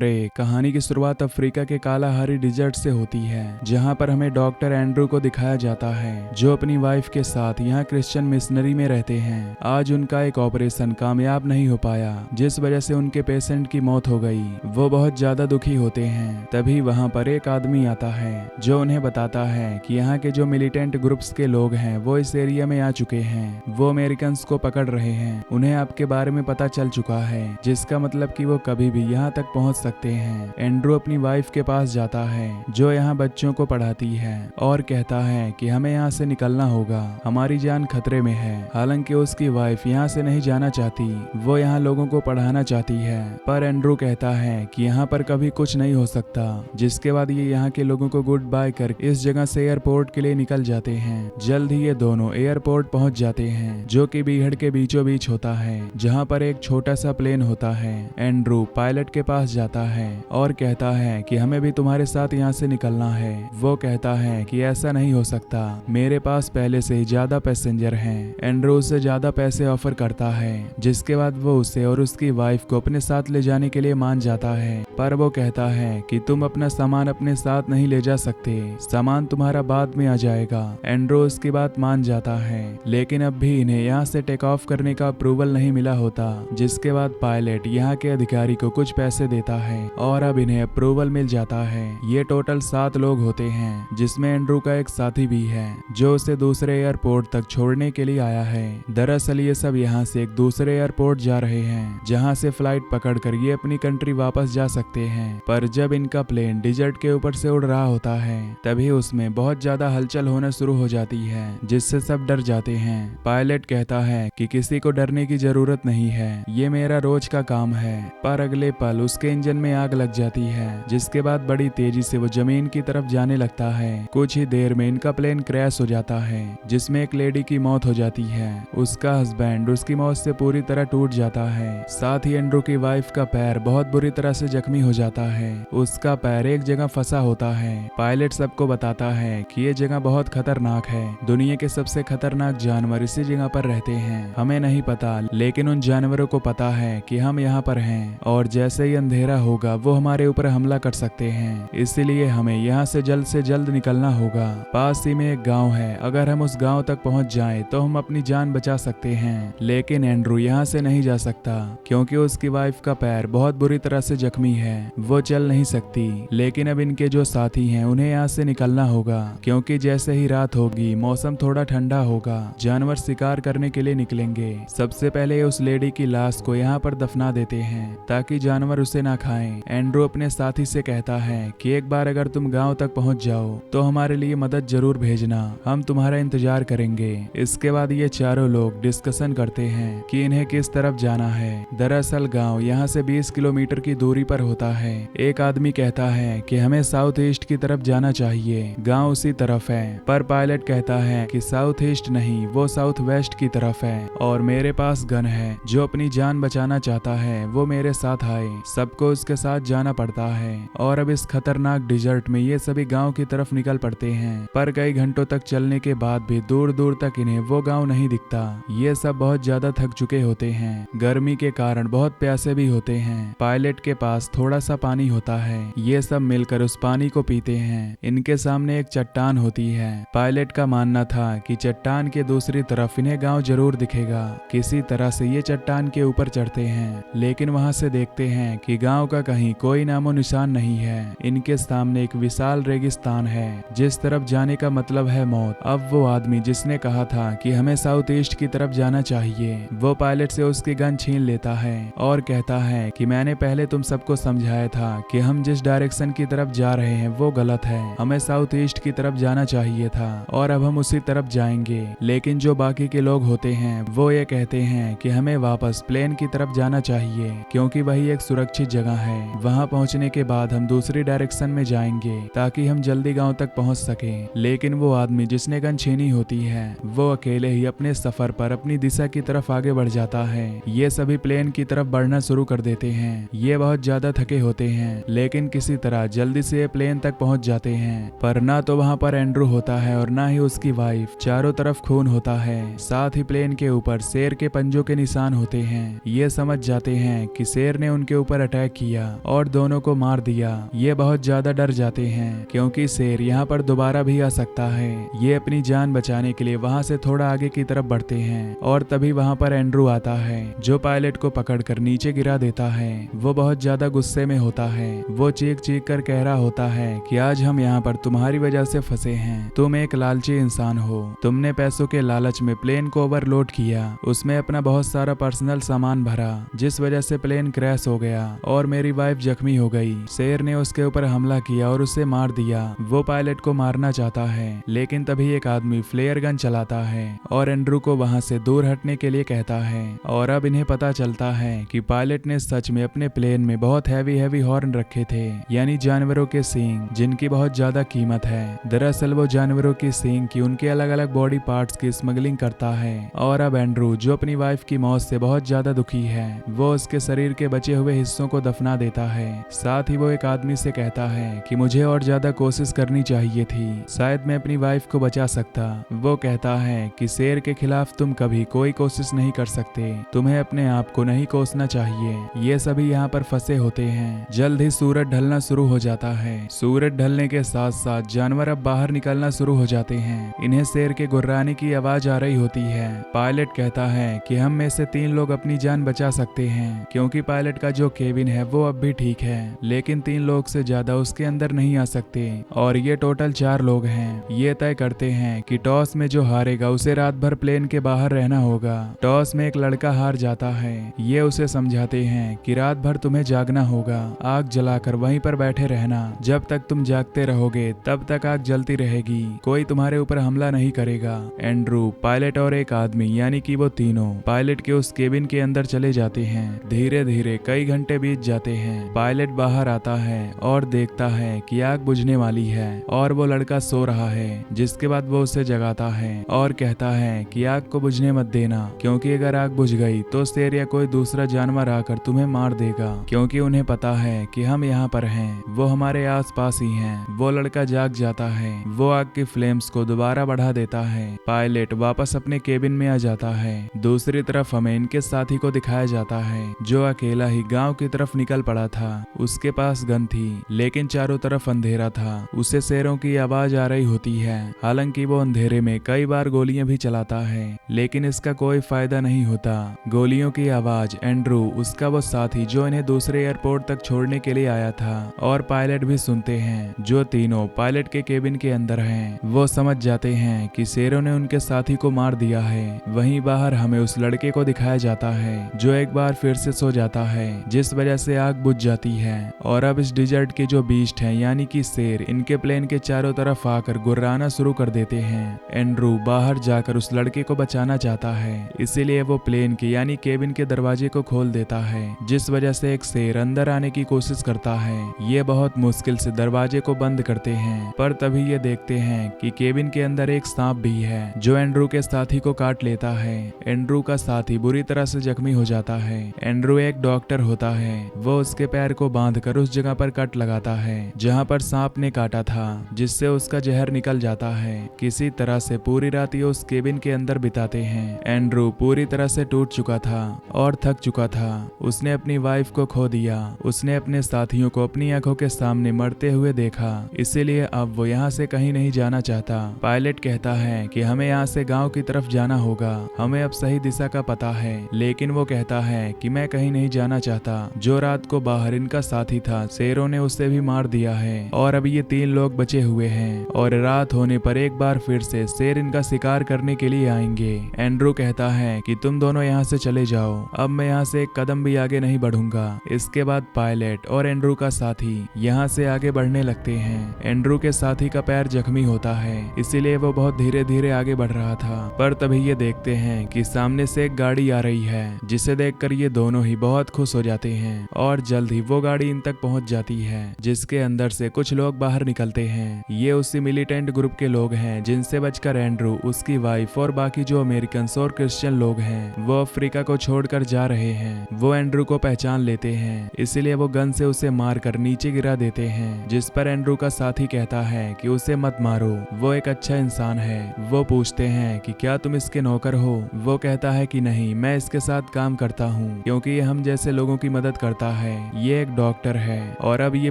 Pray कहानी की शुरुआत अफ्रीका के कालाहारी डिजर्ट से होती है, जहां पर हमें डॉक्टर एंड्रू को दिखाया जाता है जो अपनी वाइफ के साथ यहां क्रिश्चियन मिशनरी में रहते हैं। आज उनका एक ऑपरेशन कामयाब नहीं हो पाया, जिस वजह से उनके पेशेंट की मौत हो गई। वो बहुत ज्यादा दुखी होते हैं। तभी वहां पर एक आदमी आता है जो उन्हें बताता है कि यहाँ के जो मिलिटेंट ग्रुप्स के लोग हैं वो इस एरिया में आ चुके हैं। वो अमेरिकन को पकड़ रहे हैं। उन्हें आपके बारे में पता चल चुका है, जिसका मतलब कि वो कभी भी यहाँ तक पहुँच सकते हैं। एंड्रू अपनी वाइफ के पास जाता है जो यहाँ बच्चों को पढ़ाती है और कहता है कि हमें यहाँ से निकलना होगा, हमारी जान खतरे में है। हालांकि उसकी वाइफ यहाँ से नहीं जाना चाहती, वो यहाँ लोगों को पढ़ाना चाहती है। पर एंड्रू कहता है कि यहाँ पर कभी कुछ नहीं हो सकता। जिसके बाद ये यहाँ के लोगों को गुड बाय कर इस जगह से एयरपोर्ट के लिए निकल जाते हैं। जल्द ही ये दोनों एयरपोर्ट पहुंच जाते हैं, जो कि बीहड़ के बीचों बीच होता है, जहाँ पर एक छोटा सा प्लेन होता है। एंड्रू पायलट के पास जाता है और कहता है कि हमें भी तुम्हारे साथ यहाँ से निकलना है। वो कहता है कि ऐसा नहीं हो सकता, मेरे पास पहले से ही ज्यादा पैसेंजर हैं। एंड्रू उसे ज्यादा पैसे ऑफर करता है, जिसके बाद वो उसे और उसकी वाइफ को अपने साथ ले जाने के लिए मान जाता है। पर वो कहता है कि तुम अपना सामान अपने साथ नहीं ले जा सकते, सामान तुम्हारा बाद में आ जाएगा। एंड्रू उसकी बात मान जाता है, लेकिन अब भी इन्हें यहाँ से टेक ऑफ करने का अप्रूवल नहीं मिला होता। जिसके बाद पायलट यहाँ के अधिकारी को कुछ पैसे देता है और अब इन्हें अप्रूवल मिल जाता है। ये टोटल 7 लोग होते हैं, जिसमें एंड्रू का एक साथी भी है जो उसे दूसरे एयरपोर्ट तक छोड़ने के लिए आया है। दरअसल ये सब यहाँ से एक दूसरे एयरपोर्ट जा रहे हैं, जहाँ से फ्लाइट पकड़कर ये अपनी कंट्री वापस जा सकते हैं। पर जब इनका प्लेन डिजर्ट के ऊपर से उड़ रहा होता है, तभी उसमें बहुत ज्यादा हलचल होना शुरू हो जाती है, जिससे सब डर जाते हैं। पायलट कहता है कि किसी को डरने की जरूरत नहीं है, ये मेरा रोज का काम है। पर अगले पल उसके इंजन में आग लग जाती है, जिसके बाद बड़ी तेजी से वो जमीन की तरफ जाने लगता है। कुछ ही देर में इनका प्लेन क्रैश हो जाता है, जिसमें एक लेडी की मौत हो जाती है। उसका हस्बैंड उसकी मौत से पूरी तरह टूट जाता है। साथ ही एंड्रू की वाइफ का पैर बहुत बुरी तरह से जख्मी हो जाता है। उसका पैर एक जगह फंसा होता है। पायलट सबको बताता है कि ये जगह बहुत खतरनाक है, दुनिया के सबसे खतरनाक जानवर इसी जगह पर रहते हैं। हमें नहीं पता, लेकिन उन जानवरों को पता है कि हम यहाँ पर हैं और जैसे ही अंधेरा होगा वो हमारे ऊपर हमला कर सकते हैं। इसलिए हमें यहाँ से जल्द निकलना होगा। पास ही में एक गांव है, अगर हम उस गांव तक पहुँच जाएं तो हम अपनी जान बचा सकते हैं। लेकिन एंड्रू यहाँ से नहीं जा सकता, क्योंकि उसकी वाइफ का पैर बहुत बुरी तरह से जख्मी है, वो चल नहीं सकती। लेकिन अब इनके जो साथी हैं उन्हें यहाँ से निकलना होगा, क्योंकि जैसे ही रात होगी मौसम थोड़ा ठंडा होगा, जानवर शिकार करने के लिए निकलेंगे। सबसे पहले उस लेडी की लाश को यहाँ पर दफना देते हैं ताकि जानवर उसे ना खाएं। एंड्रू अपने साथी से कहता है कि एक बार अगर तुम गांव तक पहुंच जाओ तो हमारे लिए मदद जरूर भेजना, हम तुम्हारा इंतजार करेंगे। इसके बाद ये चारों लोग डिस्कशन करते हैं कि इन्हें किस तरफ जाना है। दरअसल गांव यहाँ से 20 किलोमीटर की दूरी पर होता है। एक आदमी कहता है कि हमें साउथ ईस्ट की तरफ जाना चाहिए, गांव उसी तरफ है। पर पायलट कहता है कि साउथ ईस्ट नहीं, वो साउथ वेस्ट की तरफ है और मेरे पास गन है। जो अपनी जान बचाना चाहता है वो मेरे साथ आए। सबको उसके साथ जाना पड़ता है और अब इस खतरनाक डिजर्ट में ये सभी गांव की तरफ निकल पड़ते हैं। पर कई घंटों तक चलने के बाद भी दूर दूर तक इन्हें वो गांव नहीं दिखता। ये सब बहुत ज्यादा थक चुके होते हैं, गर्मी के कारण बहुत प्यासे भी होते हैं। पायलट के पास थोड़ा सा पानी होता है, ये सब मिलकर उस पानी को पीते हैं। इनके सामने एक चट्टान होती है। पायलट का मानना था कि चट्टान के दूसरी तरफ इन्हें गांव जरूर दिखेगा। किसी तरह से ये चट्टान के ऊपर चढ़ते हैं, लेकिन वहां से देखते हैं कि गांव का कहीं कोई नामो निशान नहीं है। इनके सामने एक विशाल रेगिस्तान है, जिस तरफ जाने का मतलब है मौत। अब वो आदमी जिसने कहा था कि हमें साउथ ईस्ट की तरफ जाना चाहिए, वो पायलट से उसकी गन छीन लेता है और कहता है कि मैंने पहले तुम सबको समझाया था कि हम जिस डायरेक्शन की तरफ जा रहे हैं वो गलत है, हमें साउथ ईस्ट की तरफ जाना चाहिए था और अब हम उसी तरफ जाएंगे। लेकिन जो बाकी के लोग होते हैं वो ये कहते हैं कि हमें वापस प्लेन की तरफ जाना चाहिए, क्योंकि वही एक सुरक्षित जगह है। वहां पहुंचने के बाद हम दूसरी डायरेक्शन में जाएंगे ताकि हम जल्दी गांव तक पहुंच सके। लेकिन वो आदमी जिसने गन छीनी होती है वो अकेले ही अपने सफर पर अपनी दिशा की तरफ आगे बढ़ जाता है। ये सभी प्लेन की तरफ बढ़ना शुरू कर देते हैं। ये बहुत ज्यादा थके होते हैं, लेकिन किसी तरह जल्दी से प्लेन तक पहुंच जाते हैं। पर ना तो वहां पर एंड्रू होता है और ना ही उसकी वाइफ। चारों तरफ खून होता है, साथ ही प्लेन के ऊपर शेर के पंजों के निशान होते हैं। ये समझ जाते हैं कि शेर ने उनके ऊपर अटैक किया किया और दोनों को मार दिया। ये बहुत ज्यादा डर जाते हैं क्योंकि शेर यहाँ पर दोबारा भी आ सकता है। ये अपनी जान बचाने के लिए वहाँ से थोड़ा आगे की तरफ बढ़ते हैं और तभी वहाँ पर एंड्रू आता है जो पायलट को पकड़कर नीचे गिरा देता है। वो बहुत ज्यादा गुस्से में होता है। वो चीख चीख कर कह रहा होता है कि आज हम यहाँ पर तुम्हारी वजह से फंसे हैं। तुम एक लालची इंसान हो। तुमने पैसों के लालच में प्लेन को ओवरलोड किया, उसमें अपना बहुत सारा पर्सनल सामान भरा, जिस वजह से प्लेन क्रैश हो गया और मेरी वाइफ जख्मी हो गई। शेर ने उसके ऊपर हमला किया और उसे मार दिया। वो पायलट को मारना चाहता है लेकिन तभी एक आदमी फ्लेयर गन चलाता है और एंड्रू को वहां से दूर हटने के लिए कहता है। और अब इन्हें पता चलता है कि पायलट ने सच में अपने प्लेन में बहुत हैवी हॉर्न रखे थे, यानी जानवरों के सींग, जिनकी बहुत ज्यादा कीमत है। दरअसल वो जानवरों की सींग की उनके अलग अलग बॉडी पार्ट्स की स्मगलिंग करता है। और अब एंड्रू जो अपनी वाइफ की मौत से बहुत ज्यादा दुखी है, वो उसके शरीर के बचे हुए हिस्सों को दफना देता है। साथ ही वो एक आदमी से कहता है कि मुझे और ज्यादा कोशिश करनी चाहिए थी, शायद मैं अपनी वाइफ को बचा सकता। वो कहता है कि शेर के खिलाफ तुम कभी कोई कोशिश नहीं कर सकते, तुम्हें अपने आप को नहीं कोसना चाहिए। ये सभी यहाँ पर फंसे होते हैं। जल्द ही सूरज ढलना शुरू हो जाता है। सूरज ढलने के साथ साथ जानवर अब बाहर निकलना शुरू हो जाते हैं। इन्हें शेर के गुर्राने की आवाज आ रही होती है। पायलट कहता है कि हम में से 3 लोग अपनी जान बचा सकते हैं क्योंकि पायलट का जो केबिन है वो अब भी ठीक है, लेकिन 3 लोग से ज्यादा उसके अंदर नहीं आ सकते और ये टोटल 4 लोग हैं। ये तय करते हैं कि टॉस में जो हारेगा उसे रात भर प्लेन के बाहर रहना होगा। टॉस में एक लड़का हार जाता है। ये उसे समझाते हैं कि रात भर तुम्हें जागना होगा, आग जलाकर वहीं पर बैठे रहना। जब तक तुम जागते रहोगे तब तक आग जलती रहेगी, कोई तुम्हारे ऊपर हमला नहीं करेगा। एंड्रू, पायलट और एक आदमी यानी कि वो तीनों पायलट के उस केबिन के अंदर चले जाते हैं। धीरे धीरे कई घंटे बीत जाते हैं। पायलट बाहर आता है और देखता है कि आग बुझने वाली है और वो लड़का सो रहा है, जिसके बाद वो उसे जगाता है और कहता है कि आग को बुझने मत देना क्योंकि अगर आग बुझ गई तो शेर या कोई दूसरा जानवर आकर तुम्हें मार देगा, क्योंकि उन्हें पता है कि हम यहाँ पर हैं, वो हमारे आस पास ही हैं। वो लड़का जाग जाता है। वो आग की फ्लेम्स को दोबारा बढ़ा देता है। पायलट वापस अपने केबिन में आ जाता है। दूसरी तरफ हमें इनके साथी को दिखाया जाता है जो अकेला ही गांव की तरफ निकल पड़ा था। उसके पास गन थी लेकिन चारों तरफ अंधेरा था। उसे शेरों की आवाज आ रही होती है। हालांकि वो अंधेरे में कई बार गोलियां भी चलाता है लेकिन इसका कोई फायदा नहीं होता। गोलियों की आवाज एंड्रू, उसका वो साथी जो इन्हें दूसरे एयरपोर्ट तक छोड़ने के लिए आया था, और पायलट भी सुनते हैं। जो तीनों पायलट के केबिन के अंदर हैं, वो समझ जाते हैं कि शेरों ने उनके साथी को मार दिया है। वहीं बाहर हमें उस लड़के को दिखाया जाता है जो एक बार फिर से सो जाता है, जिस वजह से आग बुझ जाती है। और अब इस डिजर्ट के जो बीस्ट हैं यानी कि शेर, इनके प्लेन के चारों तरफ आकर गुर्राना शुरू कर देते हैं। एंड्रू बाहर जाकर उस लड़के को बचाना चाहता है, इसीलिए वो प्लेन के यानी केबिन के दरवाजे को खोल देता है, जिस वजह से एक शेर अंदर आने की कोशिश करता है। ये बहुत मुश्किल से दरवाजे को बंद करते हैं, पर तभी ये देखते हैं कि केबिन के अंदर एक सांप भी है जो एंड्रू के साथी को काट लेता है। एंड्रू का साथी बुरी तरह से जख्मी हो जाता है। एंड्रू एक डॉक्टर होता है। वो उसके पैर को बांधकर उस जगह पर कट लगाता है जहां पर सांप ने काटा था, जिससे उसका जहर निकल जाता है। किसी तरह से पूरी रात ये उस केबिन के अंदर बिताते हैं। एंड्रू पूरी तरह से टूट चुका था और थक चुका था। उसने अपनी वाइफ को खो दिया। उसने अपने साथियों को अपनी आंखों के सामने मरते हुए देखा, इसीलिए अब वो यहाँ से कहीं नहीं जाना चाहता। पायलट कहता है कि हमें यहाँ से गांव की तरफ जाना होगा, हमें अब सही दिशा का पता है, लेकिन वो कहता है कि मैं कहीं नहीं जाना चाहता। जो रात को बाहर इनका साथी था, शेरों ने उसे भी मार दिया है और अब ये 3 लोग बचे हुए हैं और रात होने पर एक बार फिर से शेर इनका शिकार करने के लिए आएंगे। एंड्रू कहता है कि तुम दोनों यहाँ से चले जाओ, अब मैं यहाँ से एक कदम भी आगे नहीं बढ़ूंगा। इसके बाद पायलट और एंड्रू का साथी यहाँ से आगे बढ़ने लगते हैं। एंड्रू के साथी का पैर जख्मी होता है, इसीलिए वो बहुत धीरे धीरे आगे बढ़ रहा था, पर तभी ये देखते हैं कि सामने से एक गाड़ी आ रही है, जिसे देखकर ये दोनों ही बहुत खुश हो जाते हैं और जल्द ही वो गाड़ी इन तक पहुंच जाती है, जिसके अंदर से कुछ लोग बाहर निकलते हैं। ये उसी मिलिटेंट ग्रुप के लोग हैं जिनसे बचकर एंड्रू, उसकी वाइफ और बाकी जो अमेरिकन और क्रिश्चियन लोग हैं वो अफ्रीका को छोड़कर जा रहे हैं। वो एंड्रू को पहचान लेते हैं, इसलिए वो गन से उसे मारकर नीचे गिरा देते हैं, जिस पर एंड्रू का साथी कहता है कि उसे मत मारो, वो एक अच्छा इंसान है। वो पूछते हैं कि क्या तुम इसके नौकर हो? वो कहता है कि नहीं, मैं इसके साथ काम करता हूँ क्योंकि ये हम जैसे लोगों की मदद करता है ये एक डॉक्टर है और अब ये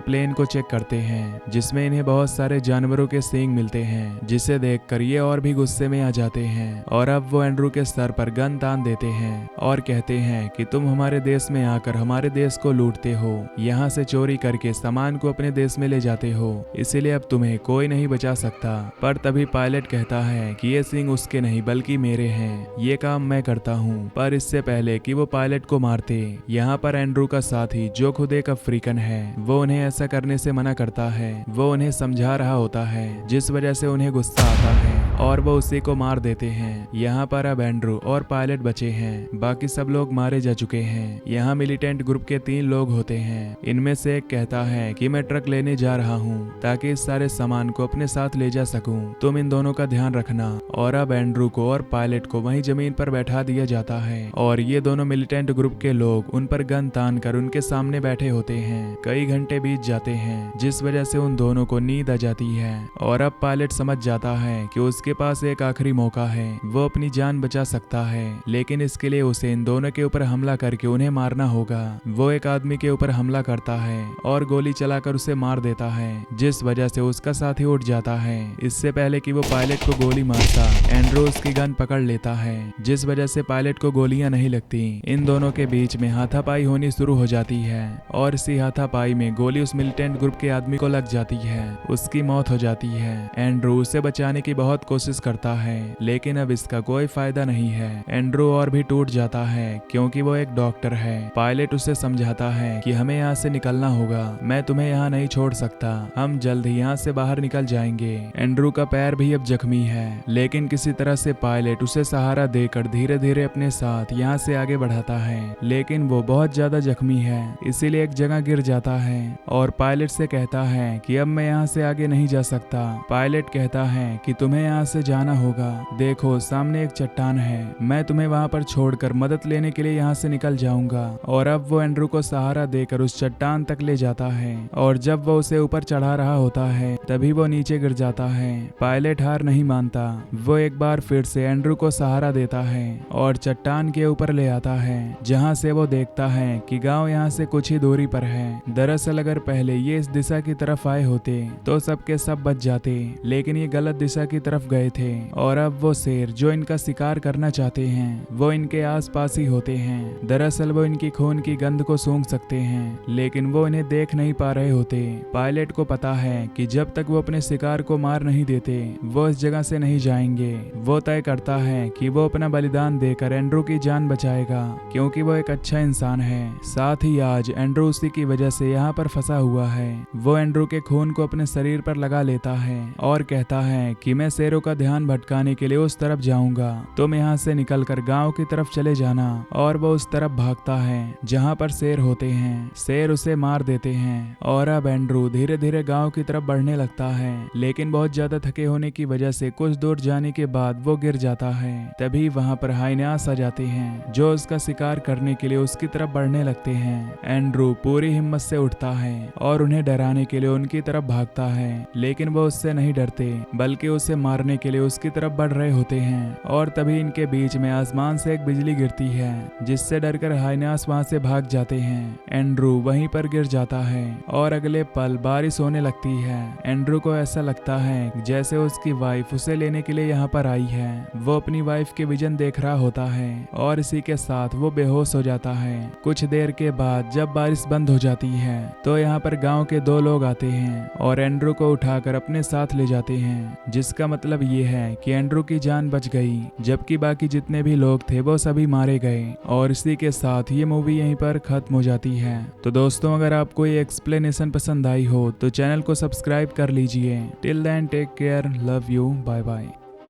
प्लेन को चेक करते हैं जिसमें इन्हें बहुत सारे जानवरों के सींग मिलते हैं, जिसे देखकर ये और भी गुस्से में आ जाते हैं और अब वो एंड्रू के सर पर गन तान देते हैं और कहते हैं कि तुम हमारे देश में आकर हमारे देश को लूटते हो, यहाँ से चोरी करके सामान को अपने देश में ले जाते हो, इसीलिए अब तुम्हें कोई नहीं बचा सकता। पर तभी पायलट कहता है कि ये सींग उसके नहीं बल्कि मेरे हैं, ये काम मैं करता हूँ। पर इससे पहले कि वो पायलट को मारते, यहाँ पर एंड्रू का साथी जो खुद एक अफ्रीकन है वो उन्हें ऐसा करने से मना करता है। वो उन्हें समझा रहा होता है जिस वजह से उन्हें गुस्सा आता है और वो उसी को मार देते हैं। यहाँ पर अब एंड्रू और पायलट बचे हैं, बाकी सब लोग मारे जा चुके हैं। यहाँ मिलिटेंट ग्रुप के 3 लोग होते हैं। इनमें से एक कहता है कि मैं ट्रक लेने जा रहा हूँ ताकि इस सारे सामान को अपने साथ ले जा सकूं, तुम इन दोनों का ध्यान रखना। और अब एंड्रू को और पायलट को वहीं जमीन पर बैठा दिया जाता है और ये दोनों मिलिटेंट ग्रुप के लोग उन पर गन तान कर उनके सामने बैठे होते हैं। कई घंटे बीत जाते हैं जिस वजह से उन दोनों को नींद आ जाती है और अब पायलट समझ जाता है कि उसके पास एक आखिरी मौका है, वो अपनी जान बचा सकता है, लेकिन इसके लिए उसे इन दोनों के ऊपर हमला करके उन्हें मारना होगा। वो एक आदमी के ऊपर हमला करता है और गोली चलाकर उसे मार देता है, जिस वजह से उसका साथी उठ जाता है। इससे पहले कि वो पायलट को गोली मारता, एंड्रू उसकी गन पकड़ लेता है, जिस वजह से पायलट को गोलियां नहीं लगती। इन दोनों के बीच में हाथापाई होनी शुरू हो जाती है और इसी हाथापाई में गोली उस मिलिटेंट ग्रुप के आदमी को लग जाती है, उसकी मौत हो जाती है। एंड्रू उसे बचाने की बहुत कोशिश करता है लेकिन अब इसका कोई फायदा नहीं है। एंड्रू और भी टूट जाता है क्योंकि वो एक डॉक्टर है। पायलट उसे समझाता है कि हमें यहाँ से निकलना होगा, मैं तुम्हें यहाँ नहीं छोड़ सकता, हम जल्द ही यहाँ से बाहर निकल जाएंगे। एंड्रू का पैर भी अब जख्मी है लेकिन किसी तरह से पायलट उसे सहारा देकर धीरे धीरे अपने साथ यहाँ से आगे बढ़ाता है, लेकिन वो बहुत ज्यादा जख्मी है इसीलिए एक जगह गिर जाता है और पायलट से कहता है कि अब मैं यहाँ से आगे नहीं जा सकता। पायलट कहता है कि तुम्हें यहाँ से जाना होगा, देखो सामने एक चट्टान है, मैं तुम्हें वहाँ पर छोड़कर मदद लेने के लिए यहाँ से निकल जाऊंगा। और अब वो एंड्रू को सहारा देकर उस चट्टान तक ले जाता है और जब वो उसे ऊपर चढ़ा रहा होता है तभी वो नीचे गिर जाता है। पायलट हार नहीं मानता, वो एक बार फिर से एंड्रू को सहारा देता है और चट्टान के ऊपर ले आता है, जहाँ से वो देखता है कि गांव यहाँ से कुछ ही दूरी पर है। दरअसल अगर पहले ये इस दिशा की तरफ आए होते तो सबके सब बच जाते, लेकिन ये गलत दिशा की तरफ गए थे और अब वो शेर जो इनका शिकार करना चाहते हैं वो इनके आसपास ही होते हैं। दरअसल वो इनकी खून की गंध को सूंघ सकते हैं लेकिन वो इन्हें देख नहीं पा रहे होते। पायलट को पता है कि जब तक वो अपने शिकार को मार नहीं देते वो इस जगह से नहीं जाएंगे। वो तय करता है कि वो अपना बलिदान देकर एंड्रू की जान बचाएगा क्योंकि वो एक अच्छा इंसान है। साथ ही आज एंड्रू उसी की वजह से यहाँ पर फंसा हुआ है। वो एंड्रू के खून को अपने शरीर पर लगा लेता है और कहता है कि मैं शेरों का ध्यान भटकाने के लिए उस तरफ जाऊंगा, तुम यहाँ से निकलकर गांव की तरफ चले जाना। और वो उस तरफ भागता है जहाँ पर शेर होते हैं। शेर उसे मार देते हैं और अब एंड्रू धीरे धीरे गांव की तरफ बढ़ने लगता है, लेकिन बहुत ज्यादा थके होने की वजह से कुछ दूर जाने के बाद वो गिर जाता है। तभी वहाँ पर हाइनास आ जाते हैं जो उसका शिकार करने के लिए उसकी तरफ बढ़ने लगते हैं। एंड्रू पूरी हिम्मत से उठता है और उन्हें डराने के लिए उनकी तरफ भागता है, लेकिन वो उससे नहीं डरते बल्कि उसे मारने के लिए उसकी तरफ बढ़ रहे होते हैं। और तभी इनके बीच में आसमान से एक बिजली गिरती है जिससे डरकर हाइनास वहां से भाग जाते हैं। एंड्रू वहीं पर गिर जाता है और अगले पल बारिश होने लगती है। एंड्रू को ऐसा लगता है जैसे उसकी वाइफ उसे लेने के लिए यहाँ पर आई है। वो अपनी वाइफ के विजन देख रहा होता है और इसी के साथ वो बेहोश हो जाता है। कुछ देर के बाद जब बारिश बंद हो जाती है तो यहाँ पर गाँव के 2 लोग आते हैं और एंड्रू को उठाकर अपने साथ ले जाते हैं, जिसका मतलब ये है कि एंड्रू की जान बच गई, जबकि बाकी जितने भी लोग थे वो सभी मारे गए। और इसी के साथ ये मूवी यहीं पर खत्म हो जाती है। तो दोस्तों अगर आपको ये एक्सप्लेनेशन पसंद आई हो तो चैनल को सब्सक्राइब कर लीजिए। Till then take care, love you, bye bye.